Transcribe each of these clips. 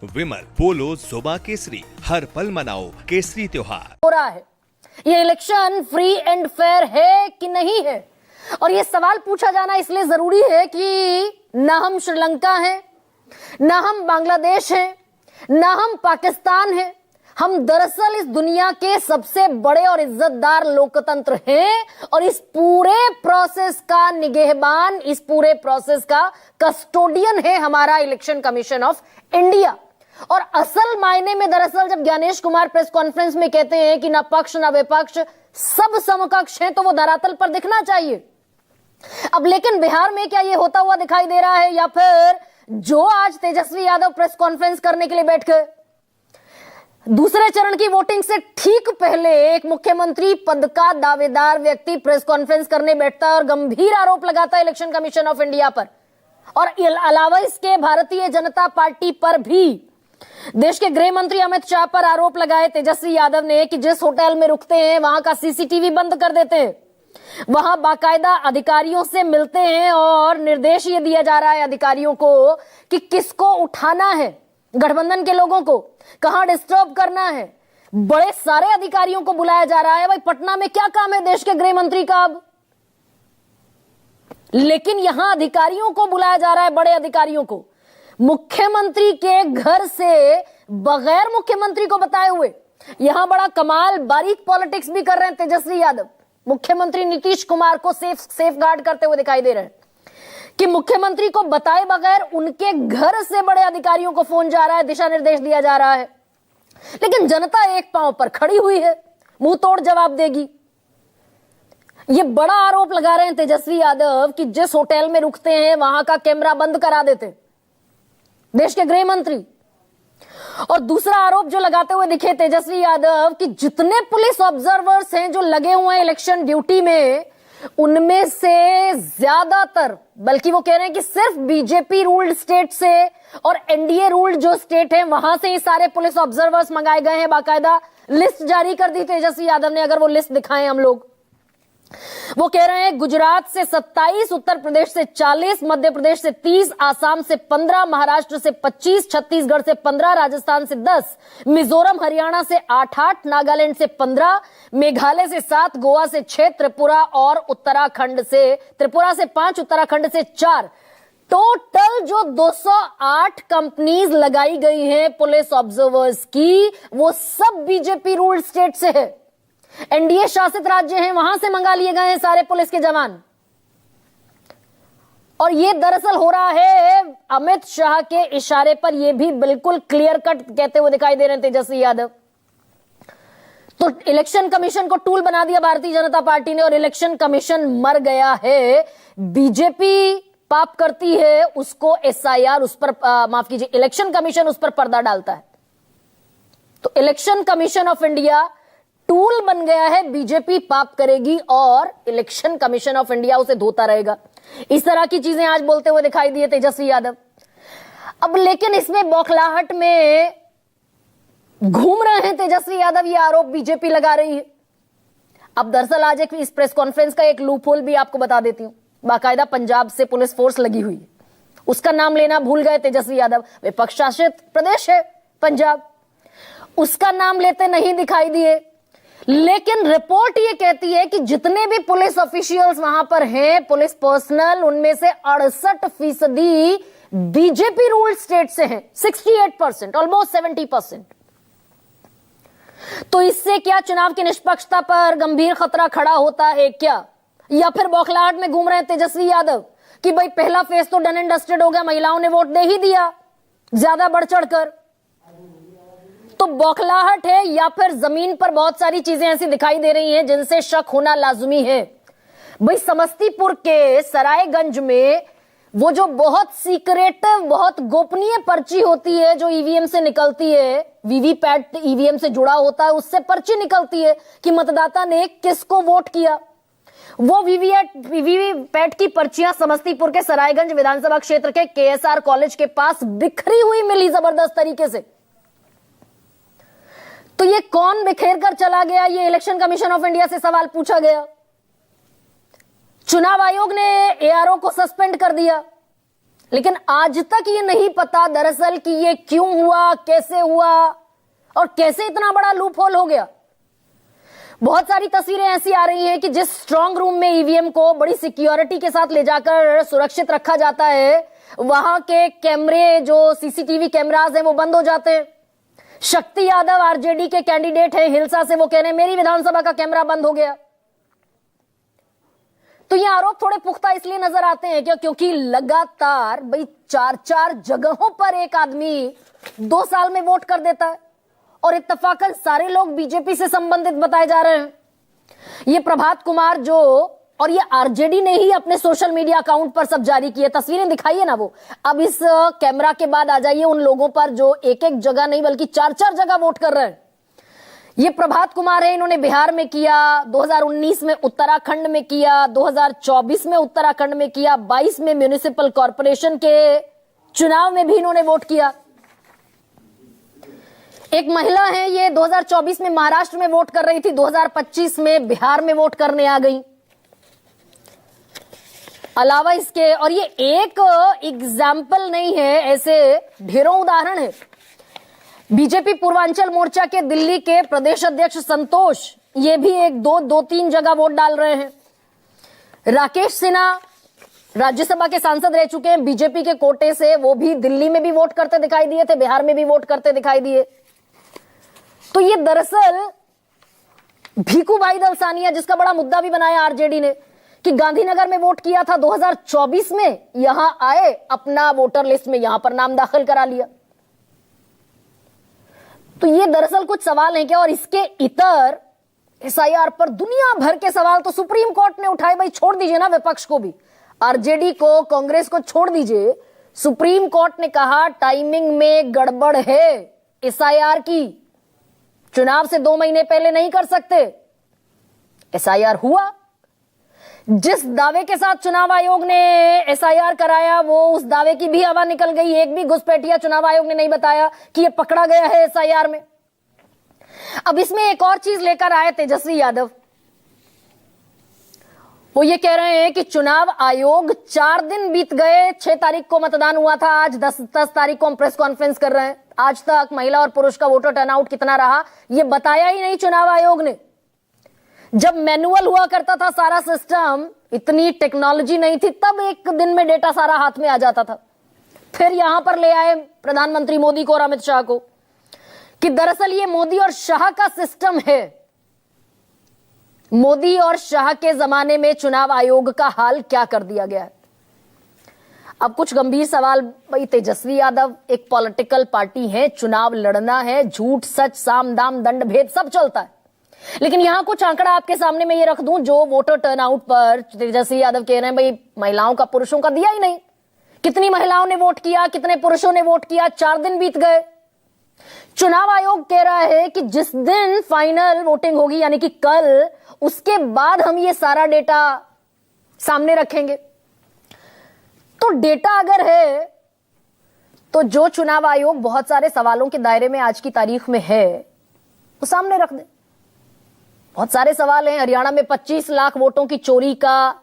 विमल पोलो जुबा केसरी, हर पल मनाओ केसरी त्योहार। हो रहा है, ये इलेक्शन फ्री एंड फेयर है कि नहीं है, और ये सवाल पूछा जाना इसलिए जरूरी है कि ना हम श्रीलंका हैं, ना हम बांग्लादेश हैं, ना हम पाकिस्तान हैं। हम दरअसल इस दुनिया के सबसे बड़े और इज्जतदार लोकतंत्र हैं, और इस पूरे प्रोसेस का निगहबान, इस पूरे प्रोसेस का कस्टोडियन है हमारा इलेक्शन कमीशन ऑफ इंडिया। और असल मायने में दरअसल जब ज्ञानेश कुमार प्रेस कॉन्फ्रेंस में कहते हैं कि ना पक्ष ना विपक्ष, सब समकक्ष हैं, तो वो धरातल पर दिखना चाहिए। अब लेकिन बिहार में क्या ये होता हुआ दिखाई दे रहा है, या फिर जो आज तेजस्वी यादव प्रेस कॉन्फ्रेंस करने के लिए बैठ गए, दूसरे चरण की वोटिंग से ठीक पहले एक मुख्यमंत्री पद का दावेदार व्यक्ति प्रेस कॉन्फ्रेंस करने बैठता है और गंभीर आरोप लगाता है इलेक्शन कमीशन ऑफ इंडिया पर, और अलावा इसके भारतीय जनता पार्टी पर भी। देश के गृह मंत्री अमित शाह पर आरोप लगाए तेजस्वी यादव ने कि जिस होटल में रुकते हैं वहां का सीसीटीवी बंद कर देते हैं, वहां बाकायदा अधिकारियों से मिलते हैं और निर्देश ये दिया जा रहा है अधिकारियों को कि किसको उठाना है, गठबंधन के लोगों को कहां डिस्टर्ब करना है। बड़े सारे अधिकारियों को बुलाया जा रहा है। भाई पटना में क्या काम है देश के गृह मंत्री का अब, लेकिन यहां अधिकारियों को बुलाया जा रहा है, बड़े अधिकारियों को, मुख्यमंत्री के घर से बगैर मुख्यमंत्री को बताए हुए। यहां बड़ा कमाल बारीक पॉलिटिक्स भी कर रहे हैं तेजस्वी यादव। मुख्यमंत्री नीतीश कुमार को सेफ गार्ड करते हुए दिखाई दे रहे हैं कि मुख्यमंत्री को बताए बगैर उनके घर से बड़े अधिकारियों को फोन जा रहा है, दिशा निर्देश दिया जा रहा है। लेकिन जनता एक पांव पर खड़ी हुई है, मुंह तोड़ जवाब देगी। ये बड़ा आरोप लगा रहे हैं तेजस्वी यादव कि जिस होटल में रुकते हैं वहां का कैमरा बंद करा देते देश के गृह मंत्री। और दूसरा आरोप जो लगाते हुए दिखे तेजस्वी यादव कि जितने पुलिस ऑब्जर्वर्स हैं जो लगे हुए हैं इलेक्शन ड्यूटी में, उनमें से ज्यादातर, बल्कि वो कह रहे हैं कि सिर्फ बीजेपी रूल्ड स्टेट से और एनडीए रूल्ड जो स्टेट है वहां से ही सारे पुलिस ऑब्जर्वर्स मंगाए गए हैं। बाकायदा लिस्ट जारी कर दी तेजस्वी यादव ने, अगर वो लिस्ट दिखाएं हम लोग। वो कह रहे हैं गुजरात से 27, उत्तर प्रदेश से 40, मध्य प्रदेश से 30, आसाम से 15, महाराष्ट्र से 25, छत्तीसगढ़ से 15, राजस्थान से 10, मिजोरम हरियाणा से 8, नागालैंड से 15, मेघालय से 7, गोवा से 6, त्रिपुरा से 5, उत्तराखंड से 4। टोटल जो 208 कंपनीज लगाई गई हैं पुलिस ऑब्जर्वर्स की, वो सब बीजेपी रूल्ड स्टेट से है। एनडीए शासित राज्य हैं, वहां से मंगा लिए गए हैं सारे पुलिस के जवान। और ये दरअसल हो रहा है अमित शाह के इशारे पर। ये भी बिल्कुल क्लियर कट कहते हुए दिखाई दे रहे हैं तेजस्वी यादव। तो इलेक्शन कमीशन को टूल बना दिया भारतीय जनता पार्टी ने, और इलेक्शन कमीशन मर गया है। बीजेपी पाप करती है, उसको एसआईआर उस पर माफ कीजिए, इलेक्शन कमीशन उस पर पर्दा डालता है। तो election Commission of India tool बन गया है, बीजेपी पाप करेगी और इलेक्शन कमीशन ऑफ इंडिया उसे धोता रहेगा। इस तरह की चीजें आज बोलते हुए दिखाई दिए तेजस्वी यादव। अब लेकिन इसमें बौखलाहट में घूम रहे हैं तेजस्वी यादव, ये आरोप बीजेपी लगा रही है। अब दरअसल आज एक इस प्रेस कॉन्फ्रेंस का एक लूप होल भी आपको बता देती हूं। बाकायदा पंजाब से पुलिस फोर्स लगी हुई है, उसका नाम लेना भूल गए तेजस्वी यादव। विपक्ष शासित प्रदेश है पंजाब, उसका नाम लेते नहीं दिखाई दिए। लेकिन रिपोर्ट ये कहती है कि जितने भी पुलिस ऑफिशियल्स वहां पर हैं, पुलिस पर्सनल, उनमें से 68% बीजेपी रूल्ड स्टेट से हैं। 68%, ऑलमोस्ट 70%। तो इससे क्या चुनाव की निष्पक्षता पर गंभीर खतरा खड़ा होता है क्या, या फिर बौखलाहट में घूम रहे हैं तेजस्वी यादव कि भाई पहला फेज तो डन एंड डस्टेड हो गया, महिलाओं ने वोट दे ही दिया ज्यादा बढ़ चढ़कर। तो बौखलाहट है, या फिर जमीन पर बहुत सारी चीजें ऐसी दिखाई दे रही हैं जिनसे शक होना लाजमी है। भाई समस्तीपुर के सरायगंज में वो जो बहुत सीक्रेटिव, बहुत गोपनीय पर्ची होती है जो ईवीएम से निकलती है, वीवीपैट ईवीएम से जुड़ा होता है, उससे पर्ची निकलती है कि मतदाता ने किसको वोट किया। वो वीवीपैट की पर्चियां समस्तीपुर के सरायगंज विधानसभा क्षेत्र के केएसआर कॉलेज के पास बिखरी हुई मिली जबरदस्त तरीके से। तो ये कौन बिखेर कर चला गया, ये इलेक्शन कमीशन ऑफ इंडिया से सवाल पूछा गया। चुनाव आयोग ने एआरओ को सस्पेंड कर दिया। लेकिन आज तक ये नहीं पता दरअसल कि ये क्यों हुआ, कैसे हुआ और कैसे इतना बड़ा लूपहोल हो गया। बहुत सारी तस्वीरें ऐसी आ रही हैं कि जिस स्ट्रांग रूम में ईवीएम को बड़ी सिक्योरिटी के साथ ले जाकर सुरक्षित रखा जाता है, वहां के कैमरे, जो सीसीटीवी कैमरास हैं, वो बंद हो जाते हैं। शक्ति यादव आरजेडी के कैंडिडेट हैं हिलसा से, वो कह रहे हैं मेरी विधानसभा का कैमरा बंद हो गया। तो ये आरोप थोड़े पुख्ता इसलिए नजर आते हैं क्योंकि लगातार भाई 4-4 जगहों पर एक आदमी 2 साल में वोट कर देता है और इत्तफाकन सारे लोग बीजेपी से संबंधित बताए जा रहे हैं। ये प्रभात कुमार जो, और ये आरजेडी ने ही अपने सोशल मीडिया अकाउंट पर सब जारी किए, तस्वीरें दिखाइए ना वो। अब इस कैमरा के बाद आ जाइए उन लोगों पर जो एक एक जगह नहीं बल्कि 4-4 जगह वोट कर रहे हैं। ये प्रभात कुमार है, इन्होंने बिहार में किया, 2019 में उत्तराखंड में किया, 2024 में उत्तराखंड में किया, 22 में म्युनिसिपल कॉर्पोरेशन के चुनाव में भी इन्होंने वोट किया। एक महिला है, ये 2024 में महाराष्ट्र में वोट कर रही थी, 2025 में बिहार में वोट करने आ गई। अलावा इसके, और ये एक एग्जाम्पल नहीं है, ऐसे ढेरों उदाहरण है। बीजेपी पूर्वांचल मोर्चा के दिल्ली के प्रदेश अध्यक्ष संतोष, ये भी 1-2-3 जगह वोट डाल रहे हैं। राकेश सिन्हा राज्यसभा के सांसद रह चुके हैं बीजेपी के कोटे से, वो भी दिल्ली में भी वोट करते दिखाई दिए थे, बिहार में भी वोट करते दिखाई दिए। तो ये दरअसल भीखू भाई दलसानिया, जिसका बड़ा मुद्दा भी बनाया आरजेडी ने कि गांधीनगर में वोट किया था 2024 में, यहां आए, अपना वोटर लिस्ट में यहां पर नाम दाखिल करा लिया। तो ये दरअसल कुछ सवाल हैं क्या? और इसके इतर एसआईआर पर दुनिया भर के सवाल तो सुप्रीम कोर्ट ने उठाए। भाई छोड़ दीजिए ना विपक्ष को भी, आरजेडी को, कांग्रेस को छोड़ दीजिए। सुप्रीम कोर्ट ने कहा टाइमिंग में गड़बड़ है, एसआईआर की चुनाव से 2 महीने पहले नहीं कर सकते। एसआईआर हुआ, जिस दावे के साथ चुनाव आयोग ने एसआईआर कराया वो उस दावे की भी हवा निकल गई। एक भी घुसपैठिया चुनाव आयोग ने नहीं बताया कि ये पकड़ा गया है एसआईआर में। अब इसमें एक और चीज लेकर आए तेजस्वी यादव, वो ये कह रहे हैं कि चुनाव आयोग 4 दिन बीत गए, 6 तारीख को मतदान हुआ था, आज 10 तारीख को हम प्रेस कॉन्फ्रेंस कर रहे हैं, आज तक महिला और पुरुष का वोटर टर्नआउट कितना रहा ये बताया ही नहीं चुनाव आयोग ने। जब मैनुअल हुआ करता था सारा सिस्टम, इतनी टेक्नोलॉजी नहीं थी, तब एक दिन में डेटा सारा हाथ में आ जाता था। फिर यहां पर ले आए प्रधानमंत्री मोदी को और अमित शाह को कि दरअसल ये मोदी और शाह का सिस्टम है। मोदी और शाह के जमाने में चुनाव आयोग का हाल क्या कर दिया गया है। अब कुछ गंभीर सवाल, भाई तेजस्वी यादव एक पॉलिटिकल पार्टी है, चुनाव लड़ना है, झूठ सच साम दाम दंड भेद सब चलता है, लेकिन यहां कुछ आंकड़ा आपके सामने मैं ये रख दूं जो वोटर टर्नआउट पर तेजस्वी यादव कह रहे हैं भाई महिलाओं का पुरुषों का दिया ही नहीं। कितनी महिलाओं ने वोट किया, कितने पुरुषों ने वोट किया, 4 दिन बीत गए। चुनाव आयोग कह रहा है कि जिस दिन फाइनल वोटिंग होगी यानी कि कल, उसके बाद हम ये सारा डेटा सामने रखेंगे। तो डेटा अगर है तो जो चुनाव आयोग बहुत सारे सवालों के दायरे में आज की तारीख में है वो सामने रख दे। बहुत सारे सवाल हैं। हरियाणा में 25 लाख वोटों की चोरी का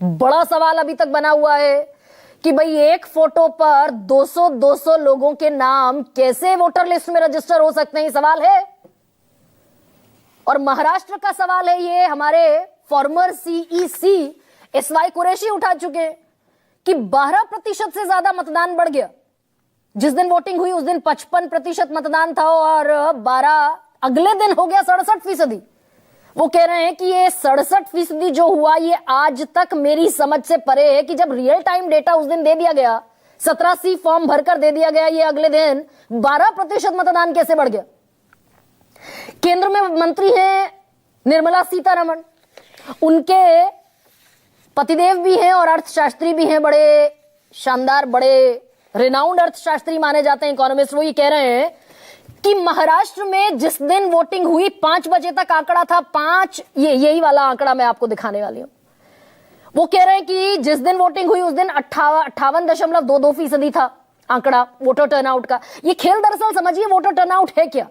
बड़ा सवाल अभी तक बना हुआ है कि भाई एक फोटो पर 200 लोगों के नाम कैसे वोटर लिस्ट में रजिस्टर हो सकते हैं, सवाल है। और महाराष्ट्र का सवाल है, ये हमारे फॉर्मर सीईसी एसवाई कुरैशी उठा चुके हैं कि 12% से ज्यादा मतदान बढ़ गया। जिस दिन वोटिंग हुई उस दिन 55% मतदान था और 12 अगले दिन हो गया 67%। वो कह रहे हैं कि ये 67% जो हुआ ये आज तक मेरी समझ से परे है कि जब रियल टाइम डेटा उस दिन दे दिया गया, 17C फॉर्म भरकर दे दिया गया, ये अगले दिन 12% मतदान कैसे बढ़ गया। केंद्र में मंत्री हैं निर्मला सीतारमण, उनके पतिदेव भी हैं और अर्थशास्त्री भी हैं, बड़े शानदार, बड़े रिनाउंड अर्थशास्त्री माने जाते हैं, इकोनॉमिस्ट। वो ये कह रहे हैं कि महाराष्ट्र में जिस दिन वोटिंग हुई 5 बजे तक आंकड़ा था 5, यही वाला आंकड़ा मैं आपको दिखाने वाली हूं। वो कह रहे हैं कि जिस दिन वोटिंग हुई उस दिन 58.22% था आंकड़ा वोटर टर्नआउट का। ये खेल दरअसल समझिए वोटर टर्नआउट है क्या।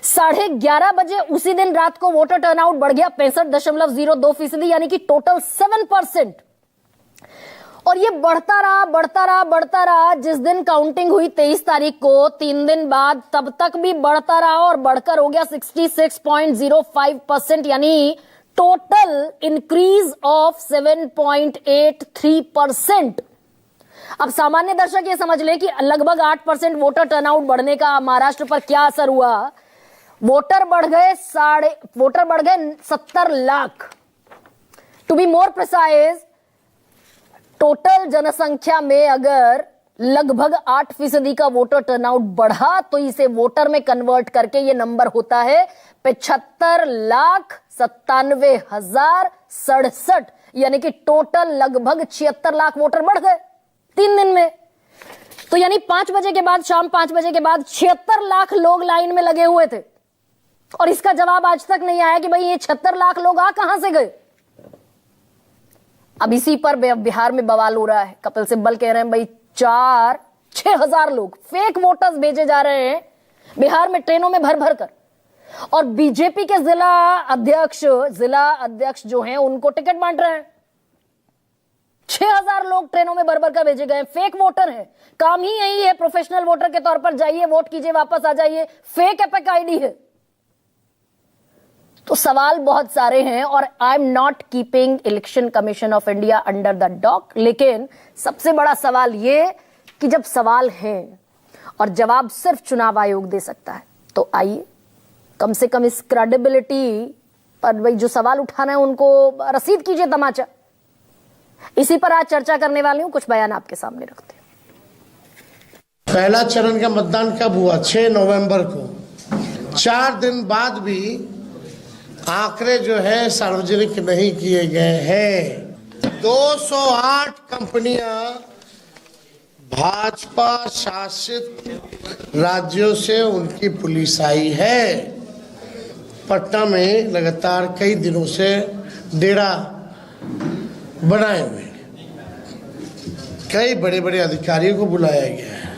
11:30 बजे उसी दिन रात को वोटर टर्नआउट बढ़ गया 65.02%, यानी कि टोटल 7%। और ये बढ़ता रहा। जिस दिन काउंटिंग हुई 23 तारीख को, 3 दिन बाद, तब तक भी बढ़ता रहा और बढ़कर हो गया 66.05%, यानी टोटल इंक्रीज ऑफ 7.83%। अब सामान्य दर्शक ये समझ ले कि लगभग 8% वोटर टर्नआउट बढ़ने का महाराष्ट्र पर क्या असर हुआ। वोटर बढ़ गए 70 lakh. To be more precise, total जनसंख्या में अगर लगभग 8% का वोटर टर्नआउट बढ़ा तो इसे वोटर में कन्वर्ट करके ये नंबर होता है 75,97,067, यानी कि टोटल लगभग 76 लाख वोटर बढ़ गए 3 दिन में। तो यानी 5 बजे के बाद, शाम 5 बजे के बाद 76 लाख लोग लाइन में लगे हुए थे और इसका जवाब आज तक नहीं आया कि भाई ये 76 लाख लोग कहां से गए। अब इसी पर बिहार में बवाल हो रहा है। कपिल सिब्बल कह रहे हैं भाई 4-6 हजार लोग फेक वोटर्स भेजे जा रहे हैं बिहार में ट्रेनों में भर कर, और बीजेपी के जिला अध्यक्ष जो हैं उनको टिकट बांट रहे हैं। 6,000 लोग ट्रेनों में भर कर भेजे गए, फेक वोटर हैं। काम ही यही है, प्रोफेशनल वोटर के तौर पर जाइए, वोट कीजिए, वापस आ जाइए। फेक एपिक आईडी है। तो सवाल बहुत सारे हैं और I am not keeping Election Commission of India under the dock, लेकिन सबसे बड़ा सवाल यह कि जब सवाल है और जवाब सिर्फ चुनाव आयोग दे सकता है, तो आइए कम से कम इस क्रेडिबिलिटी पर भाई जो सवाल उठाना है उनको रसीद कीजिए तमाचा। इसी पर आज चर्चा करने वाली हूं, कुछ बयान आपके सामने रखते हैं। पहला चरण का मतदान कब हुआ? 6 नवंबर को। 4 दिन बाद भी आंकड़े जो है सार्वजनिक नहीं किए गए हैं। 208 कंपनियां भाजपा शासित राज्यों से उनकी पुलिस आई है। पटना में लगातार कई दिनों से डेरा बनाए हुए, कई बड़े बड़े अधिकारियों को बुलाया गया है,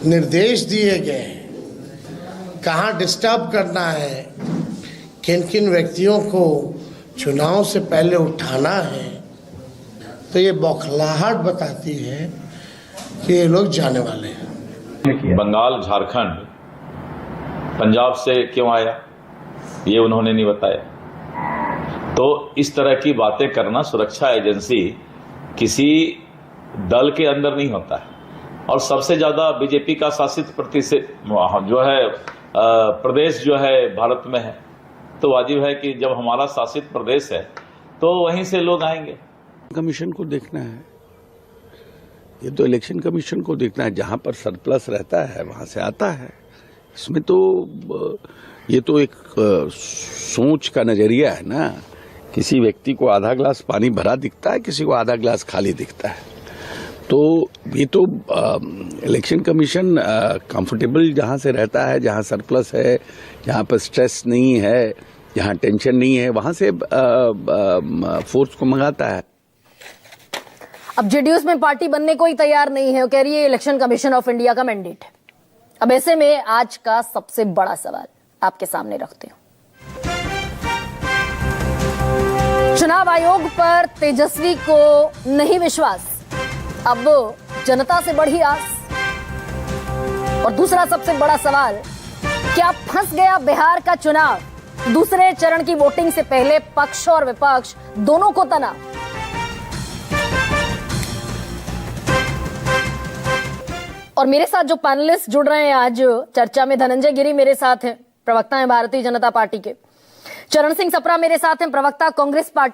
निर्देश दिए गए कहाँ डिस्टर्ब करना है, किन किन व्यक्तियों को चुनाव से पहले उठाना है। तो ये बौखलाहट बताती है कि ये लोग जाने वाले हैं। बंगाल, झारखंड, पंजाब से क्यों आया ये उन्होंने नहीं बताया। तो इस तरह की बातें करना सुरक्षा एजेंसी किसी दल के अंदर नहीं होता है। और सबसे ज्यादा बीजेपी का शासित जो है प्रदेश जो है भारत में है, तो वाजिब है कि जब हमारा शासित प्रदेश है तो वहीं से लोग आएंगे। कमीशन को देखना है, ये तो इलेक्शन कमीशन को देखना है। जहां पर सरप्लस रहता है वहां से आता है। इसमें तो ये तो एक सोच का नजरिया है ना। किसी व्यक्ति को आधा ग्लास पानी भरा दिखता है, किसी को आधा ग्लास खाली दिखता है। तो ये तो इलेक्शन कमीशन कंफर्टेबल जहां से रहता है, जहां सरप्लस है, जहां पर स्ट्रेस नहीं है, जहां टेंशन नहीं है, वहां से फोर्स को मंगाता है। अब जेडीयू में पार्टी बनने को ही तैयार नहीं है, वो कह रही है इलेक्शन कमीशन ऑफ इंडिया का मैंडेट है। अब ऐसे में आज का सबसे बड़ा सवाल आपके सामने रखते हूं। चुनाव आयोग पर तेजस्वी को नहीं विश्वास, अब जनता से बढ़ी आस। और दूसरा सबसे बड़ा सवाल, क्या फंस गया बिहार का चुनाव? दूसरे चरण की वोटिंग से पहले पक्ष और विपक्ष दोनों को तनाव। और मेरे साथ जो पैनलिस्ट जुड़ रहे हैं आज चर्चा में, धनंजय गिरी मेरे साथ हैं, प्रवक्ता हैं भारतीय जनता पार्टी के। चरण सिंह सप्रा मेरे साथ हैं, प्रवक्ता कांग्रेस पार्टी।